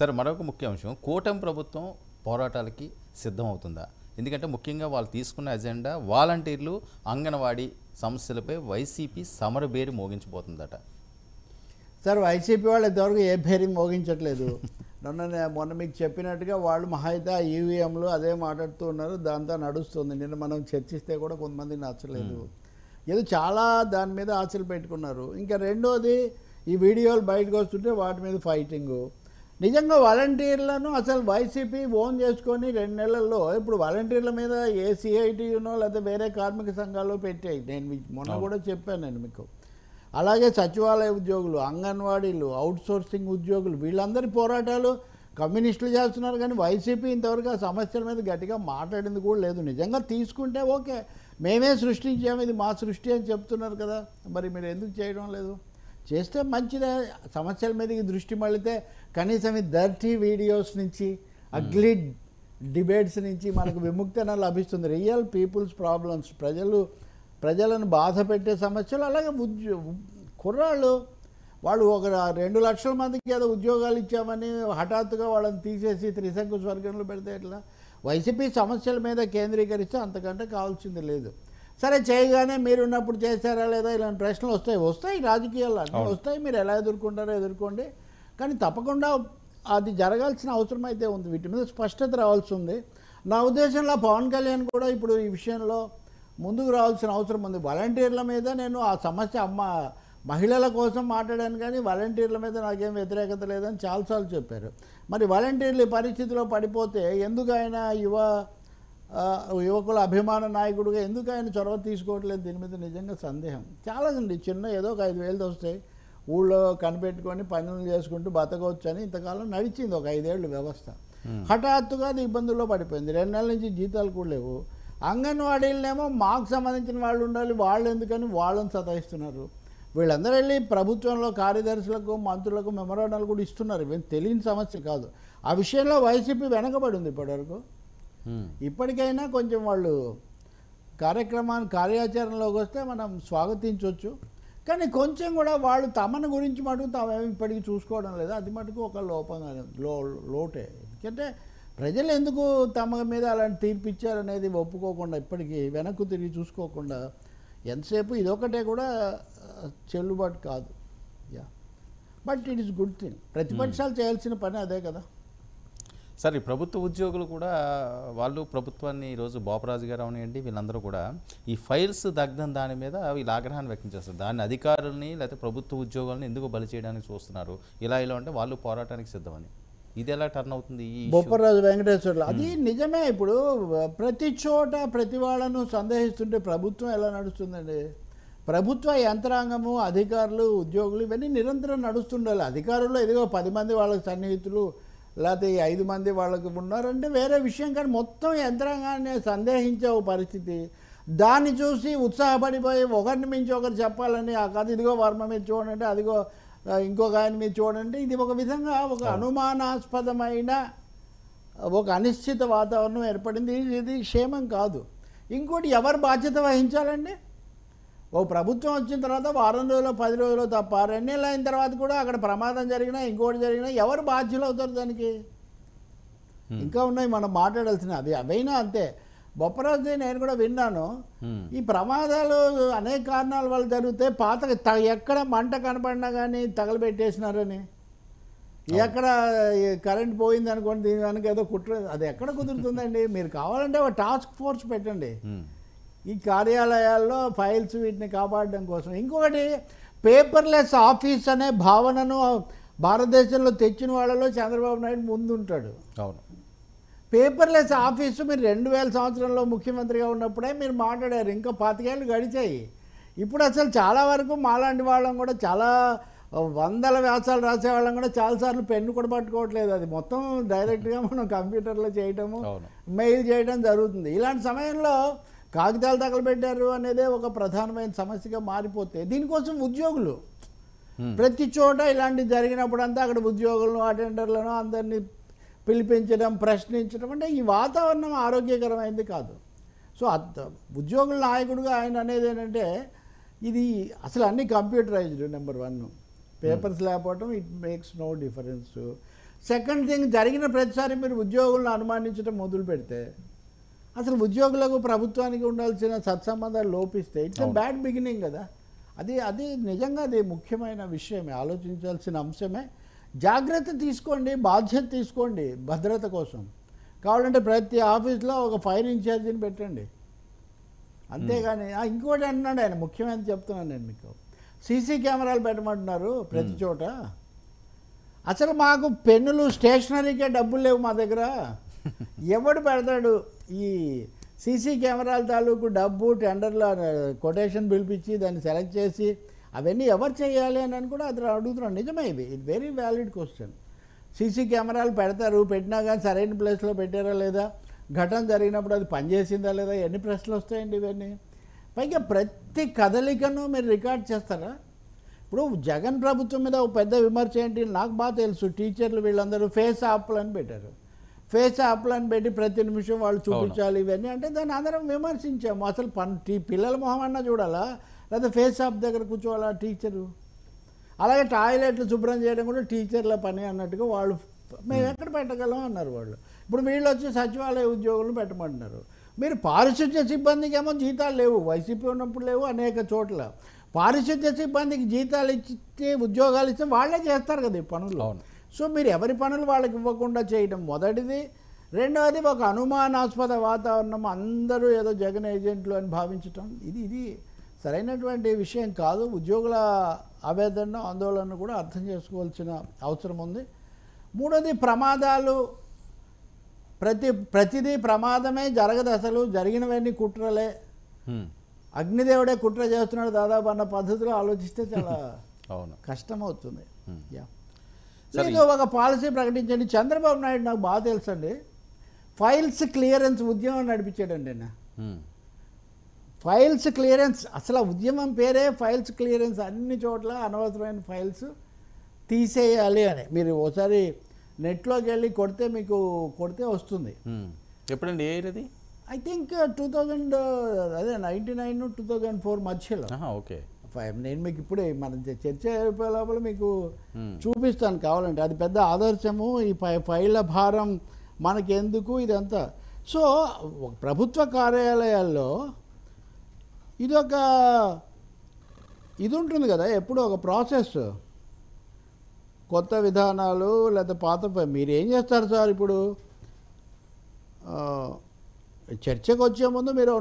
సరే మరొక ముఖ్య అంశం కూటమి ప్రభుత్వం పోరాటాలకి సిద్ధమవుతుందా? ఎందుకంటే ముఖ్యంగా వాళ్ళు తీసుకున్న ఎజెండా వాలంటీర్లు అంగన్వాడీ సమస్యలపై వైసీపీ సమరబేరి మోగించబోతుందట. సార్ వైసీపీ వాళ్ళు ఇంతవరకు ఏ బేరీ మోగించట్లేదు. మొన్న మీకు చెప్పినట్టుగా వాళ్ళు మహాయిత ఈవీఎంలు అదే మాట్లాడుతూ ఉన్నారు, దాంతో నడుస్తుంది. నిన్న మనం చర్చిస్తే కూడా కొంతమందికి నచ్చలేదు, ఏదో చాలా దాని మీద ఆశలు పెట్టుకున్నారు. ఇంకా రెండోది ఈ వీడియోలు బయటకు వస్తుంటే వాటి మీద ఫైటింగు. నిజంగా వాలంటీర్లను అసలు వైసీపీ ఓన్ చేసుకొని 2 నెలల్లో ఇప్పుడు వాలంటీర్ల మీద ఏ సిఐటియునో లేకపోతే వేరే కార్మిక సంఘాలు పెట్టాయి. నేను మొన్న కూడా చెప్పాను నేను మీకు. అలాగే సచివాలయ ఉద్యోగులు, అంగన్వాడీలు, అవుట్సోర్సింగ్ ఉద్యోగులు, వీళ్ళందరి పోరాటాలు కమ్యూనిస్టులు చేస్తున్నారు. కానీ వైసీపీ ఇంతవరకు ఆ సమస్యల మీద గట్టిగా మాట్లాడింది కూడా లేదు. నిజంగా తీసుకుంటే ఓకే, మేమే సృష్టించాము, ఇది మా సృష్టి అని చెప్తున్నారు కదా, మరి మీరు ఎందుకు చేయడం లేదు? చేస్తే మంచిదే. సమస్యల మీదకి దృష్టి మళ్ళితే కనీసం ఈ డర్టీ వీడియోస్ నుంచి, అగ్లీ డిబేట్స్ నుంచి మనకు విముక్తన లభిస్తుంది. రియల్ పీపుల్స్ ప్రాబ్లమ్స్, ప్రజలను బాధ పెట్టే సమస్యలు. అలాగే కుర్రాళ్ళు వాళ్ళు ఒక 2 లక్షల మందికి ఏదో ఉద్యోగాలు ఇచ్చామని హఠాత్తుగా వాళ్ళని తీసేసి త్రిశంకు స్వర్గంలో పెడితే ఎట్లా? వైసీపీ సమస్యల మీద కేంద్రీకరిస్తే అంతకంటే కావాల్సింది లేదు. సరే చేయగానే మీరున్నప్పుడు చేశారా లేదా ఇలాంటి ప్రశ్నలు వస్తాయి రాజకీయాల్లో అన్నీ వస్తాయి. మీరు ఎలా ఎదుర్కొంటారో ఎదుర్కోండి, కానీ తప్పకుండా అది జరగాల్సిన అవసరం అయితే ఉంది. వీటి మీద స్పష్టత రావాల్సి ఉంది. నా ఉద్దేశంలో పవన్ కళ్యాణ్ కూడా ఇప్పుడు ఈ విషయంలో ముందుకు రావాల్సిన అవసరం ఉంది. వాలంటీర్ల మీద నేను ఆ సమస్య మహిళల కోసం మాట్లాడాను, కానీ వాలంటీర్ల మీద నాకేం వ్యతిరేకత లేదని చాలాసార్లు చెప్పారు. మరి వాలంటీర్లు ఈ పరిస్థితిలో పడిపోతే ఎందుకు ఆయన యువకుల అభిమాన నాయకుడిగా ఎందుకు ఆయన చొరవ తీసుకోవట్లేదు? దీని మీద నిజంగా సందేహం. చాలా ఉంది. చిన్న ఏదో ఒక 5,000 వస్తాయి, ఊళ్ళో కనిపెట్టుకొని పనులు చేసుకుంటూ బతకవచ్చు అని ఇంతకాలం నడిచింది ఒక 5 ఏళ్ళు వ్యవస్థ. హఠాత్తుగా అది ఇబ్బందుల్లో పడిపోయింది. 2 నెలల నుంచి జీతాలు కూడా లేవు. అంగన్వాడీలనేమో మాకు సంబంధించిన వాళ్ళు ఉండాలి, వాళ్ళు ఎందుకని వాళ్ళని సతాయిస్తున్నారు. వీళ్ళందరూ వెళ్ళి ప్రభుత్వంలో కార్యదర్శులకు, మంత్రులకు మెమరాండాలు కూడా ఇస్తున్నారు. ఇవేం తెలియని సమస్య కాదు. ఆ విషయంలో వైసీపీ వెనకబడి ఉంది ఇప్పటివరకు. ఇప్పటికైనా కొంచెం వాళ్ళు కార్యాచరణలోకి వస్తే మనం స్వాగతించవచ్చు. కానీ కొంచెం కూడా వాళ్ళు తమను గురించి మటుకు తామేమి ఇప్పటికీ చూసుకోవడం లేదు. అది మటుకు ఒక లోటే. ఎందుకంటే ప్రజలు ఎందుకు తమ మీద అలాంటి తీర్పు ఇచ్చారనేది ఒప్పుకోకుండా, ఇప్పటికీ వెనక్కు తిరిగి చూసుకోకుండా ఎంతసేపు ఇదొకటే కూడా చెల్లుబాటు కాదు. But it is good thing. ప్రతిపక్షాలు చేయాల్సిన పని అదే కదా. సరే, ప్రభుత్వ ఉద్యోగులు కూడా వాళ్ళు ప్రభుత్వాన్ని ఈరోజు బాపరాజు గారు అవనివ్వండి, వీళ్ళందరూ కూడా ఈ ఫైల్స్ దగ్ధం దాని మీద వీళ్ళు ఆగ్రహాన్ని వ్యక్తం చేస్తారు. దాన్ని అధికారులని లేకపోతే ప్రభుత్వ ఉద్యోగులను ఎందుకు బలి చేయడానికి చూస్తున్నారు, ఇలా అంటే వాళ్ళు పోరాటానికి సిద్ధమని. ఇది ఎలా టర్న్ అవుతుంది? బొప్పరాజు వెంకటేశ్వర్లు అది నిజమే. ఇప్పుడు ప్రతి చోట ప్రతి వాళ్ళను సందేహిస్తుంటే ప్రభుత్వం ఎలా నడుస్తుందండి? ప్రభుత్వ యంత్రాంగము, అధికారులు, ఉద్యోగులు ఇవన్నీ నిరంతరం నడుస్తుండాలి. అధికారులు ఎదిగో 10 మంది వాళ్ళకి సన్నిహితులు లేకపోతే 5 మంది వాళ్ళకి ఉన్నారంటే వేరే విషయం, కానీ మొత్తం యంత్రాంగాన్ని సందేహించే ఒక పరిస్థితి. దాన్ని చూసి ఉత్సాహపడిపోయి ఒకరిని మించి ఒకరు చెప్పాలని, ఆ కథ ఇదిగో వర్మ మీద చూడండి, అదిగో ఇంకొక ఆయన మీద చూడండి, ఇది ఒక విధంగా ఒక అనుమానాస్పదమైన ఒక అనిశ్చిత వాతావరణం ఏర్పడింది. ఇది క్షేమం కాదు. ఇంకోటి ఎవరు బాధ్యత వహించాలండి? ఓ ప్రభుత్వం వచ్చిన తర్వాత వారం రోజులు 10 రోజులు తప్ప 2 నెలలు అయిన తర్వాత కూడా అక్కడ ప్రమాదం జరిగినా ఇంకోటి జరిగినా ఎవరు బాధ్యులు అవుతారు దానికి? ఇంకా ఉన్నాయి మనం మాట్లాడాల్సిన. అవైనా అంతే. బొప్పరాజు నేను కూడా విన్నాను, ఈ ప్రమాదాలు అనేక కారణాల వల్ల జరిగితే ఎక్కడ మంట కనపడినా కానీ తగలబెట్టేసినారని, ఎక్కడ కరెంట్ పోయింది అనుకోండి దీని వెనక ఏదో కుట్ర, అది ఎక్కడ కుదురుతుందండి? మీరు కావాలంటే ఒక టాస్క్ ఫోర్స్ పెట్టండి ఈ కార్యాలయాల్లో ఫైల్స్ వీటిని కాపాడడం కోసం. ఇంకొకటి పేపర్లెస్ ఆఫీస్ అనే భావనను భారతదేశంలో తెచ్చిన వాళ్ళలో చంద్రబాబు నాయుడు ముందుంటాడు. అవును, పేపర్లెస్ ఆఫీసు మీరు 2000 సంవత్సరంలో ముఖ్యమంత్రిగా ఉన్నప్పుడే మీరు మాట్లాడారు. ఇంకా 25 ఏళ్ళు గడిచాయి. ఇప్పుడు అసలు చాలా వరకు మాలాంటి వాళ్ళం కూడా చాలా వందల వ్యాసాలు రాసేవాళ్ళం కూడా చాలాసార్లు పెన్ను కూడా పట్టుకోవట్లేదు. అది మొత్తం డైరెక్ట్గా మనం కంప్యూటర్లో చేయటము, మెయిల్ చేయడం జరుగుతుంది. ఇలాంటి సమయంలో కాగితాలు తగలబెట్టారు అనేదే ఒక ప్రధానమైన సమస్యగా మారిపోతే దీనికోసం ఉద్యోగులు ప్రతి చోట ఇలాంటివి జరిగినప్పుడంతా అక్కడ ఉద్యోగులను, అటెండర్లను అందరినీ పిలిపించడం, ప్రశ్నించడం, అంటే ఈ వాతావరణం ఆరోగ్యకరమైంది కాదు. సో ఉద్యోగుల నాయకుడిగా ఆయన అనేది ఏంటంటే ఇది అసలు అన్ని కంప్యూటరైజ్డ్. నెంబర్ 1 పేపర్స్ లేకపోవటం it makes no difference. Second thing, జరిగిన ప్రతిసారి మీరు ఉద్యోగులను అనుమానించడం మొదలు పెడితే అసలు ఉద్యోగులకు ప్రభుత్వానికి ఉండాల్సిన సత్సంబంధాలు లోపిస్తే ఇట్స్ ఎ బ్యాడ్ బిగినింగ్ కదా. అది నిజంగా అది ముఖ్యమైన విషయమే, ఆలోచించాల్సిన అంశమే. జాగ్రత్త తీసుకోండి, బాధ్యత తీసుకోండి భద్రత కోసం. కావాలంటే ప్రతి ఆఫీస్లో ఒక ఫైర్ ఇన్ఛార్జిని పెట్టండి, అంతేగాని ఇంకోటి అంటున్నాడు ఆయన, ముఖ్యమైన చెప్తున్నాను నేను మీకు, సీసీ కెమెరాలు పెట్టమంటున్నారు ప్రతి చోట. అసలు మాకు పెన్నులు స్టేషనరీకే డబ్బులు లేవు మా దగ్గర. ఎవడు పెడతాడు ఈ సీసీ కెమెరాల తాలూకు డబ్బు, టెండర్లో కొటేషన్ పిలిపించి దాన్ని సెలెక్ట్ చేసి అవన్నీ ఎవరు చేయాలి అని కూడా అది అడుగుతున్నాను. నిజమే, ఇది వెరీ వ్యాలిడ్ క్వశ్చన్. సీసీ కెమెరాలు పెడతారు, పెట్టినా కానీ సరైన ప్లేస్లో పెట్టారా లేదా, ఘటన జరిగినప్పుడు అది పనిచేసిందా లేదా, ఎన్ని ప్రశ్నలు వస్తాయండి ఇవన్నీ. పైగా ప్రతి కదలికను మీరు రికార్డ్ చేస్తారా? ఇప్పుడు జగన్ ప్రభుత్వం మీద ఒక పెద్ద విమర్శ ఏంటి నాకు బాగా తెలుసు, టీచర్లు వీళ్ళందరూ ఫేస్ యాప్లు అని పెట్టారు. ఫేస్ యాప్లు అని పెట్టి ప్రతి నిమిషం వాళ్ళు చూపించాలి ఇవన్నీ, అంటే దాన్ని అందరం విమర్శించాము. అసలు పిల్లల మొహం అన్నా చూడాలా, లేదా ఫేస్ యాప్ దగ్గర కూర్చోవాలా టీచరు? అలాగే టాయిలెట్లు శుభ్రం చేయడం కూడా టీచర్ల పని అన్నట్టుగా వాళ్ళు మేము ఎక్కడ పెట్టగలం అన్నారు వాళ్ళు. ఇప్పుడు వీళ్ళు వచ్చి సచివాలయ ఉద్యోగులను పెట్టమంటున్నారు. మీరు పారిశుద్ధ్య సిబ్బందికి ఏమో జీతాలు లేవు, వైసీపీ ఉన్నప్పుడు లేవు అనేక చోట్ల. పారిశుద్ధ్య సిబ్బందికి జీతాలు ఇచ్చి ఉద్యోగాలు ఇస్తే వాళ్ళే చేస్తారు కదా ఈ పనులు. సో మీరు ఎవరి పనులు వాళ్ళకి ఇవ్వకుండా చేయడం మొదటిది. రెండవది, ఒక అనుమానాస్పద వాతావరణం, అందరూ ఏదో జగన్ ఏజెంట్లు అని భావించటం, ఇది సరైనటువంటి విషయం కాదు. ఉద్యోగుల ఆవేదన, ఆందోళన కూడా అర్థం చేసుకోవాల్సిన అవసరం ఉంది. మూడోది, ప్రమాదాలు. ప్రతిదీ ప్రమాదమే జరగదు, అసలు జరిగినవన్నీ కుట్రలే. అగ్నిదేవుడే కుట్ర చేస్తున్నాడు దాదాపు అన్న పద్ధతిలో ఆలోచిస్తే చాలా కష్టమవుతుంది. లేదు, ఒక పాలసీ ప్రకటించండి. చంద్రబాబు నాయుడు నాకు బాగా తెలుసండి, ఫైల్స్ క్లియరెన్స్ ఉద్యమం నడిపించాడండి ఆయన. ఫైల్స్ క్లియరెన్స్, అసలు ఉద్యమం పేరే ఫైల్స్ క్లియరెన్స్. అన్ని చోట్ల అనవసరమైన ఫైల్స్ తీసేయాలి అని మీరు ఒకసారి నెట్లోకి వెళ్ళి కొడితే వస్తుంది. ఎప్పుడండి ఏది? ఐ థింక్ 1999 2004 మధ్యలో. ఓకే, నేను మీకు ఇప్పుడే మనం చర్చ అయిపోయే లోపల మీకు చూపిస్తాను కావాలంటే. అది పెద్ద ఆదర్శము. ఈ ఫైళ్ళ భారం మనకెందుకు ఇదంతా. సో ప్రభుత్వ కార్యాలయాల్లో ఇది ఉంటుంది కదా, ఎప్పుడు ఒక ప్రాసెస్, కొత్త విధానాలు లేదా పాత. మీరు ఏం చేస్తారు సార్ ఇప్పుడు చర్చకు వచ్చే ముందు మీరు